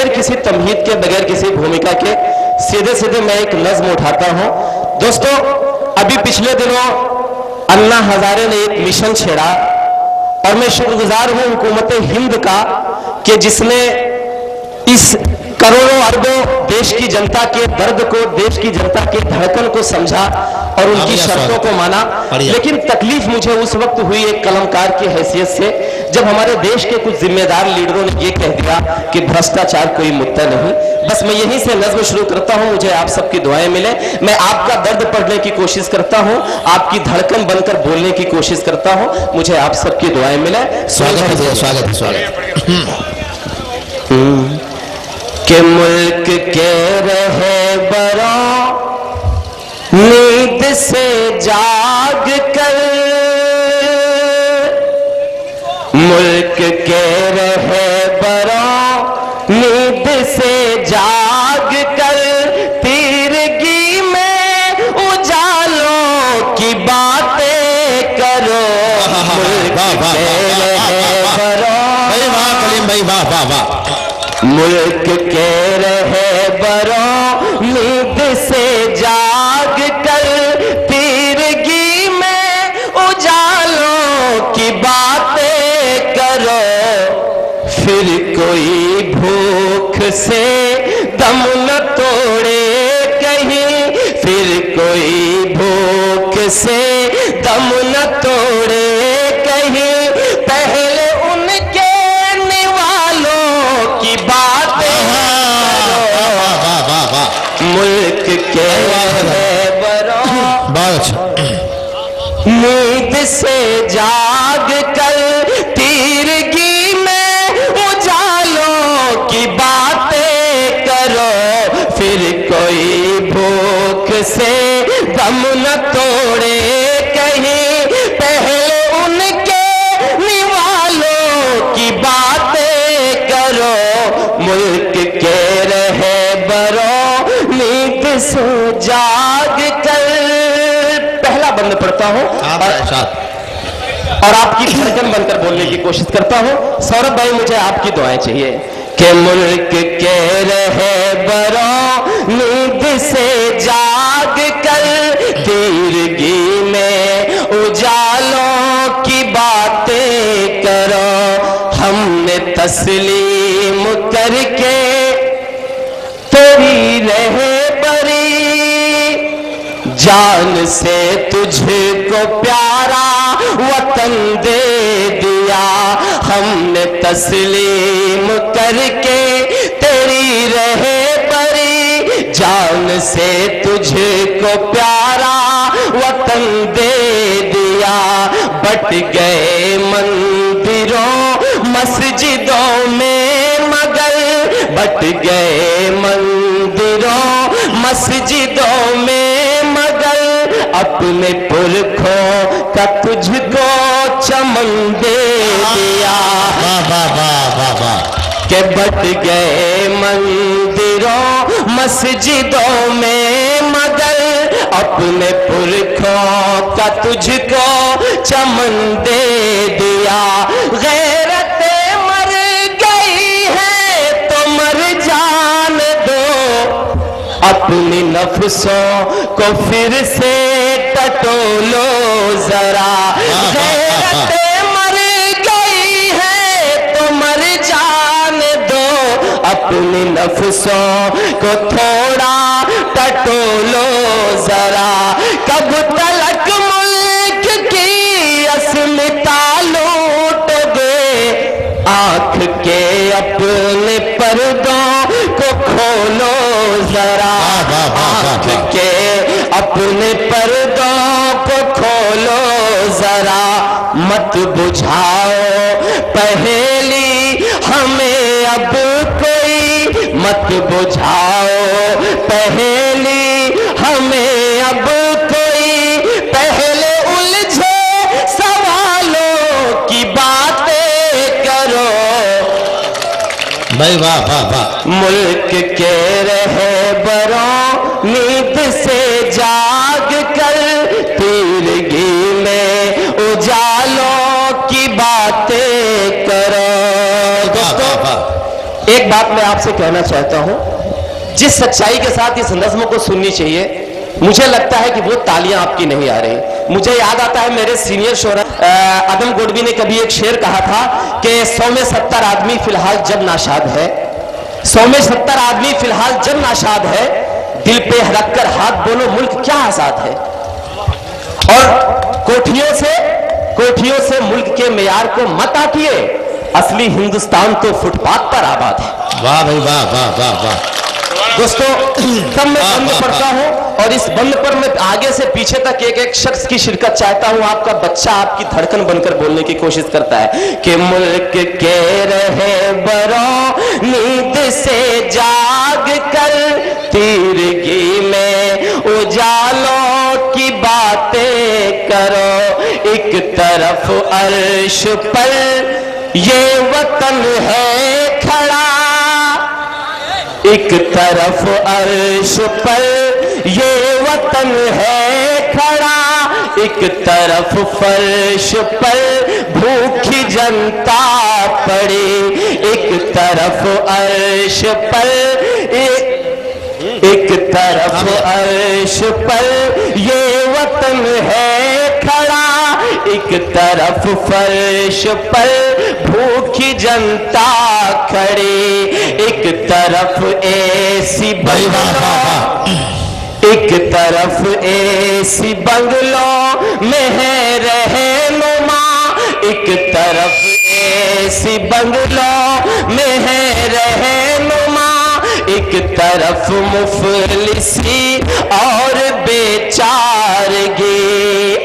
बगैर किसी तमहीद के, बगैर किसी भूमिका के सीधे सीधे मैं एक नज्म उठाता हूं। दोस्तों, अभी पिछले दिनों अन्ना हजारे ने एक मिशन छेड़ा और मैं शुक्रगुजार हूं हुकूमत हिंद का कि जिसने इस करोड़ों अरबों देश की जनता के दर्द को, देश की जनता के धड़कन को समझा और उनकी शर्तों को माना। लेकिन तकलीफ मुझे उस वक्त हुई एक कलमकार की हैसियत से, जब हमारे देश के कुछ जिम्मेदार लीडरों ने ये कह दिया कि भ्रष्टाचार कोई मुद्दा नहीं। बस मैं यहीं से नज्म शुरू करता हूं, मुझे आप सबकी दुआएं मिले। मैं आपका दर्द पढ़ने की कोशिश करता हूं, आपकी धड़कन बनकर बोलने की कोशिश करता हूं, मुझे आप सबकी दुआएं मिले। स्वागत कि मुल्क के रहबरों नींद से जाग कर, मुल्क के रहबरों नींद से जाग कर, तीरगी में उजालों की बातें करो। मुल्क के रहबरों, मुल्क के रहबरों नींद से जाग कर, तीरगी में उजालों की बातें करो। फिर कोई भूख से दम न तोड़े कहीं, फिर कोई भूख से दम न तोड़े कहीं, पहले उनके निवालों की बातें मुल्क के रहबरों नींद से जाग कर, तीरगी में उजालों की बातें करो। फिर कोई भूख से दम न तोड़े कहीं, पहले उनके निवालों की बातें करो। मुल्क के रहबरों नींद से जाग कर। पहला बंद पढ़ता हूं और आपकी धड़कन बनकर बोलने की कोशिश करता हूं। सौरभ भाई, मुझे आपकी दुआएं चाहिए कि मुल्क के रहबरों नींद से जाग कर, तीरगी में उजालों की बातें करो। हमने तस्लीम करके तेरी रहबरी, जान से तुझको प्यारा वतन दे दिया। हमने तस्लीम करके तेरी रहबरी, जान से तुझको प्यारा वतन दे दिया। बट गए मंदिरों मस्जिदों में मगर, बट गए मंदिरों मस्जिदों में मगर, अपने पुरखों का तुझको चमन दे दिया। के बट गए मंदिरों मस्जिदों में मगर, अपने पुरखों का तुझको चमन दे दिया। गैरते मर गई है तो मर जान दो, अपनी नफ्सों को फिर से टटोलो जरा। गैरते मर गई है तो मर जान दो, अपनी नफ्सों को थोड़ा टटोलो जरा। कब तलक मुल्क की अस्मिता लूटोगे, आंख के अपने पर्दों को खोलो जरा। आंख के अपने पर्दों को खोलो जरा। मत बुझाओ पहेली हमें अब कोई, मत बुझाओ पहेली हमें अब कोई, पहले उलझे सवालों की बातें करो। भाई वाह वाह वाह। मुल्क के रहबरों नींद से जाग कर, तीरगी में उजालों की बातें करो। दोस्तों, एक बात मैं आपसे कहना चाहता हूं, जिस सच्चाई के साथ इस नज्म को सुननी चाहिए, मुझे लगता है कि वो तालियां आपकी नहीं आ रही। मुझे याद आता है मेरे सीनियर शोरा आदम गोडवी ने कभी एक शेर कहा था कि 100 में 70 आदमी फिलहाल जब नाशाद है, 100 में 70 आदमी फिलहाल जब नाशाद है, दिल पे रख कर हाथ बोलो मुल्क क्या आजाद है। और कोठियों से मुल्क के मेयार को मत आटिए, असली हिंदुस्तान तो फुटपाथ पर आबाद है। वाह भाई वाह वाह वाह वाह। दोस्तों, तब मैं बंद पढ़ता हूं और इस बंद पर मैं आगे से पीछे तक एक एक शख्स की शिरकत चाहता हूं। आपका बच्चा आपकी धड़कन बनकर बोलने की कोशिश करता है कि मुल्क के रहे बरों नींद से जाग कर, तीरगी में उजालों की बातें करो। एक तरफ अर्श पर ये वतन है खड़ा, एक तरफ अर्श पर ये वतन है खड़ा, एक तरफ फर्श पर भूखी जनता पड़ी। एक तरफ अर्श पर एक तरफ अर्श पर ये वतन है खड़ा, एक तरफ फर्श पर भूखी जनता खड़ी। एक तरफ ऐसी बंगलों, एक तरफ ऐसी बंगलों में है रहनुमा, एक तरफ ऐसी बंगलों में है रहनुमा, एक तरफ मुफलिसी और बेचारगी।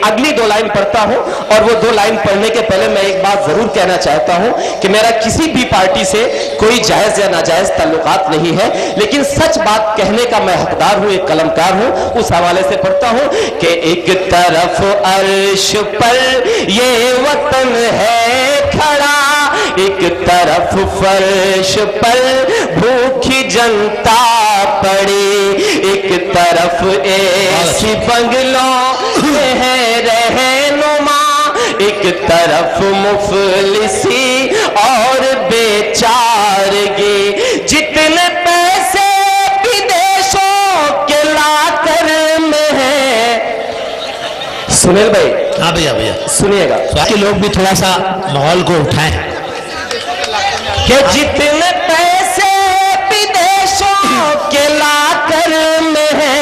अगली 2 लाइन पढ़ता हूं और वो 2 लाइन पढ़ने के पहले मैं एक बात जरूर कहना चाहता हूं कि मेरा किसी भी पार्टी से कोई जायज या नाजायज ताल्लुकात नहीं है, लेकिन सच बात कहने का मैं हकदार हूं, एक कलमकार हूं। उस हवाले से पढ़ता हूं कि एक तरफ अर्श पर ये वतन है खड़ा, एक तरफ फर्श पर भूखी जनता पड़ी। एक तरफ ऐसी बंगलों में है रहनुमा, एक तरफ मुफलिसी और बेचारगी। जितने पैसे विदेशों के लाकर में है। सुनील भाई, हाँ भैया भैया सुनिएगा बाकी लोग भी थोड़ा सा माहौल को उठाएं कि जितने पैसे विदेशों के लाकर में है,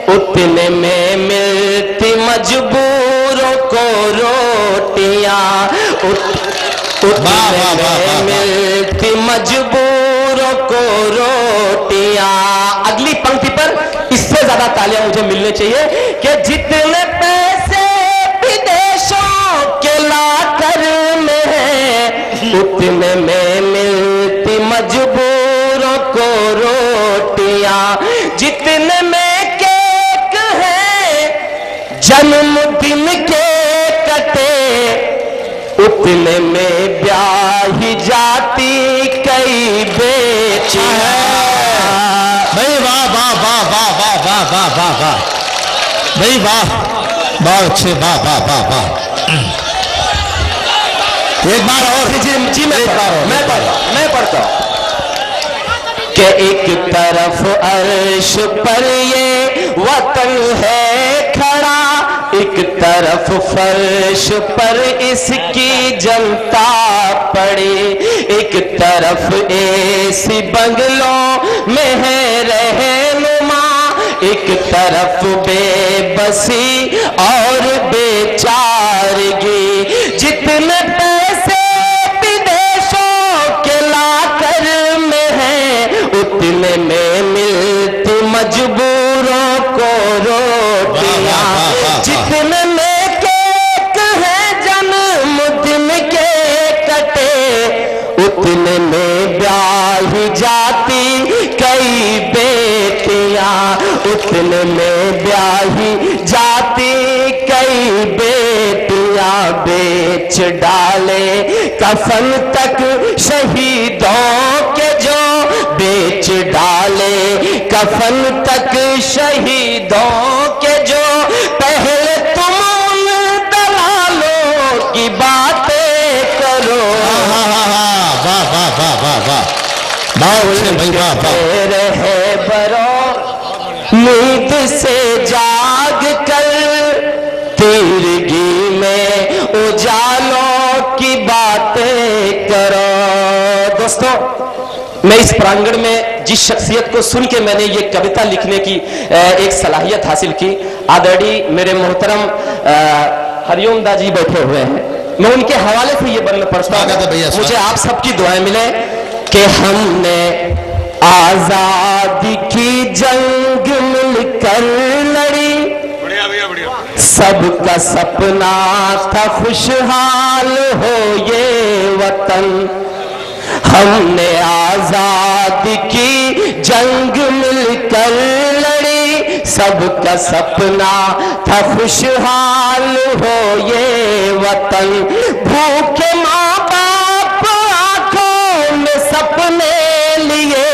उतने में मिलती मजबूरों को रोटियां, उतने में मिलती मजबूरों को रोटियां। अगली पंक्ति पर इससे ज्यादा तालियां मुझे मिलनी चाहिए कि जितने पैसे विदेशों के लाकर में है, उतने में मिलती मजबूरों को रोटियां। जितने में केक है जन्मदिन के कटे, उतने में ब्याही जाती कई बेटियां। भाई वाह वाह वाह वाह वाह वाह वाह वाह वाह भाई वाह, बहुत अच्छे, वाह वाह वाह वाह। एक बार और जी मैं पढ़ता हूं कि एक तरफ अर्श पर ये वतन है खड़ा, एक तरफ फर्श पर इसकी जनता पड़ी। एक तरफ ऐसी बंगलों में है रहनुमा, एक तरफ बेबसी और बेचारगी। जितने पैसे विदेशों के लाकर में है, उतने में मिलती मजबूरों को रोटियां। जितने में केक है जन्मदिन के कटे, उतने में ब्याही जाती कई बेटियां, उतने में ब्याही जाती कई बेटियां। बेच डाले कफन तक शहीदों के जो, बेच डाले कफन तक शहीदों के जो। पहले तुम उन दलालों की बातें करो। वाह वाह वाह वाह वाह वाह اچھے بھائی واہ واہ رہے برو نیند سے جاگ کر تیرگی میں اجالوں کی باتیں کرو. دوستو میں اس پرانگڑ میں جس شخصیت کو سن کے میں نے یہ کویتا لکھنے کی ایک صلاحیت حاصل کی، آدرڑی میرے محترم ہریوم دا جی بیٹھے ہوئے ہیں، میں ان کے حوالے سے یہ بند پڑھتا ہوں. مجھے آپ سب کی دعائیں ملے کہ ہم نے آزادی کی جنگ مل کر لڑی، سب کا سپنا تھا خوشحال ہو یہ وطن. ہم نے آزادی کی جنگ مل کر لڑی، سب کا سپنا تھا خوشحال ہو یہ وطن. بھوکے ماں باپ آنکھوں میں سپنے لیے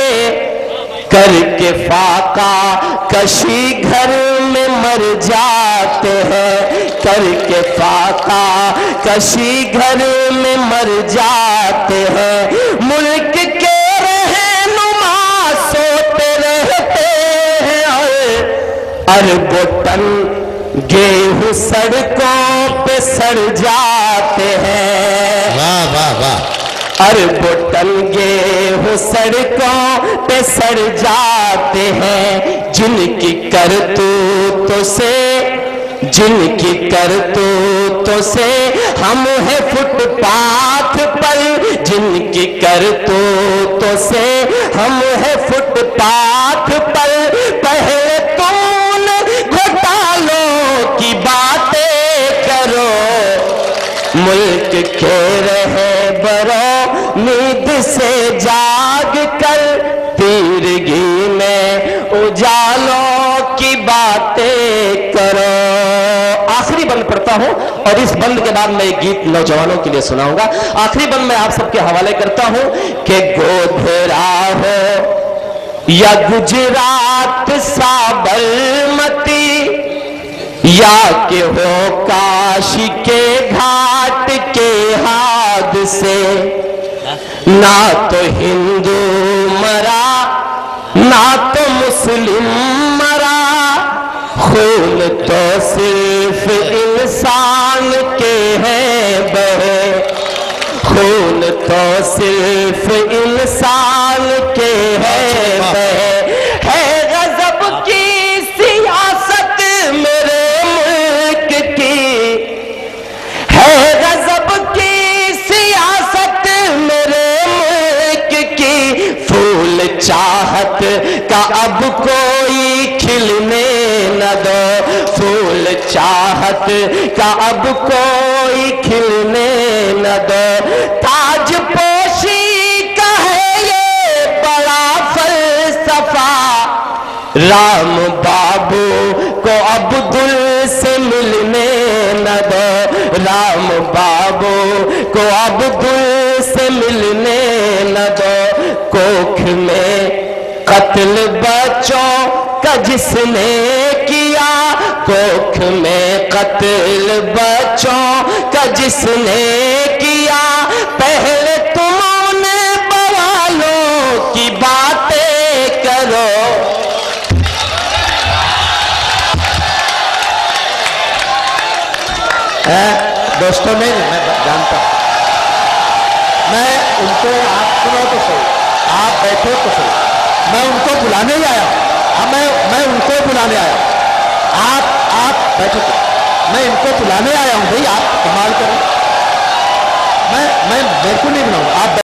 کر کے فاقہ کشی گھر میں مر جاتے ہیں، کر کے فاقہ کشی گھر میں مر جاتے ہیں. ملک کے رہنما سوتے رہتے ہیں، اربوں ٹن گیہوں سڑکوں پہ سڑ جاتے ہیں. واہ واہ واہ اربوں ٹن گیہوں سڑکوں پہ سڑ جاتے ہیں. جن کی کرتوتوں سے ہم ہیں فٹ پاتھ پر، جن کی کرتوتوں سے ہم ہیں فٹ پاتھ پر. پہلے تم گھوٹالوں کی باتیں کرو، ملک کے رہے برو نیند سے جاگ کر تیرگی میں اجالوں کی باتیں کرو. آخری بند پڑھتا ہوں اور اس بند کے بعد میں ایک گیت نوجوانوں کے لیے سناؤں گا. آخری بند میں آپ سب کے حوالے کرتا ہوں کہ گودھرا ہو یا گجرات سابرمتی، یا کہ ہو کاشی کے گھاٹ کے حادثے، نہ تو ہندو مرا نہ تو مسلم مرا، خون تو صرف انسان کے ہیں بہے، خون تو صرف انسان کے ہیں بہے. ہے غضب کی سیاست میرے ملک کی، ہے غضب کی سیاست میرے ملک کی. پھول چاہت کا اب کوئی کھلنے نہ دو، پھول چاہت کا اب کوئی کھلنے نہ دو. تاج پوشی کا ہے یہ بڑا فلسفہ، رام بابو کو عبدل سے ملنے نہ دو، رام بابو کو عبدل سے ملنے نہ دو. کوکھ میں قتل بچوں کا جس نے کیا، کوکھ میں قتل بچوں کا جس نے کیا، پہلے تم نے بوالوں کی باتیں کرو. دوستوں میں جانتا ہوں، میں ان کو آپ سنو تو صحیح، آپ بیٹھو تو صحیح، میں ان کو بلانے ہی آیا ہوں. میں ان کو بلانے آیا ہوں. آپ بیٹھو تو میں ان کو بلانے آیا ہوں. بھائی آپ کمال کرو، میں میرے کو نہیں بلاؤں، آپ